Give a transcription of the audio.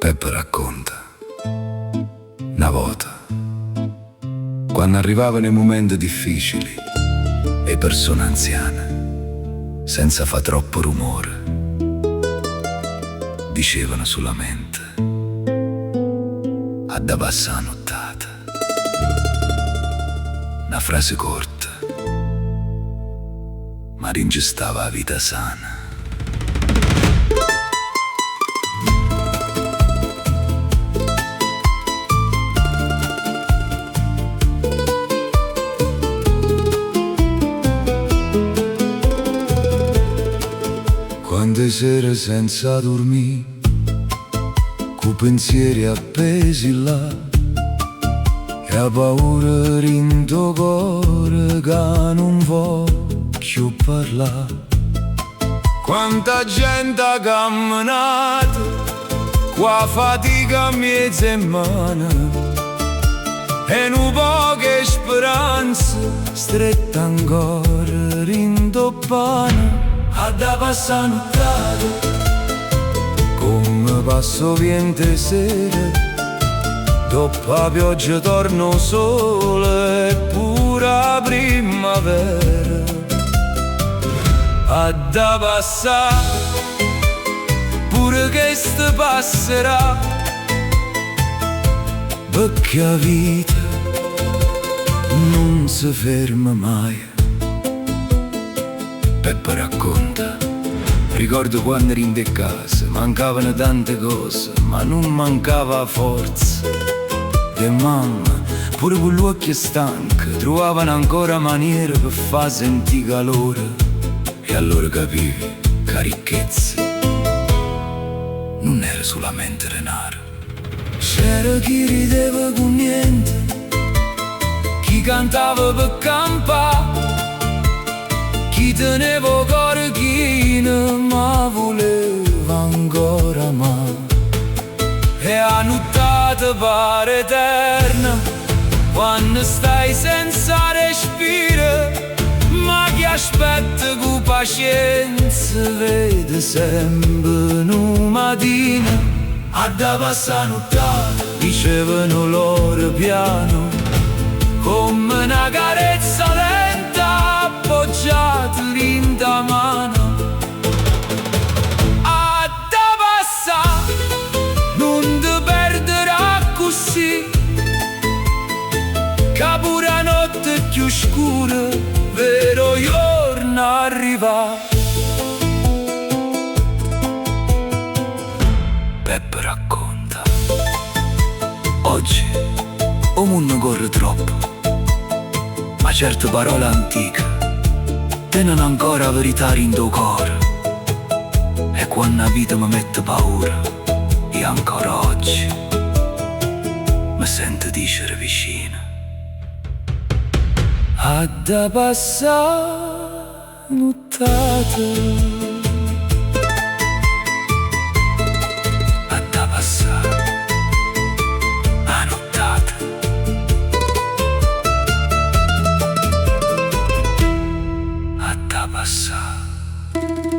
Peppe racconta. Una volta, quando arrivavano i momenti difficili e persone anziane, senza fa troppo rumore, dicevano solamente: a da passare la nottata. Una frase corta, ma ringestava la vita sana. Quante sere senza dormire, cu pensieri appesi là, e a paura rinto cuore che non voglio parlare. Quanta gente ha camminato, qua fatica mia settimana, e nu poche speranze strette ancora rintoppane. A da passare nottata, come passo viente sera, dopo la pioggia torna il sole e pure la primavera. A da passare, pure che ste passerà, perché la vita non si ferma mai. Peppe racconta. Ricordo quando ero in casa, mancavano tante cose, ma non mancava la forza. E mamma, pure con l'occhio stanco, trovavano ancora maniere per far sentire calore. E allora capivi che la ricchezza non era solamente denaro. C'era chi rideva con niente, chi cantava per campare, chi teneva cuore chino ma voleva ancora amare. E a nottata pare eterna quando stai senza respiro, ma chi aspetta con pazienza vede sempre un mattino. A da passare nottata, dicevano loro piano, come una carezza lenta appoggiata in da mano. A da passare, non ti perderà così, che pure la notte più scura, vero giorno arriva. Peppe racconta. Oggi il mondo corre troppo, ma certe parole antiche tenen ancora verità in tuo cuore. E quando la vita mi mette paura, io ancora oggi mi sento dicere vicino: a da passare nottata. A da passare la nottata. A da passare.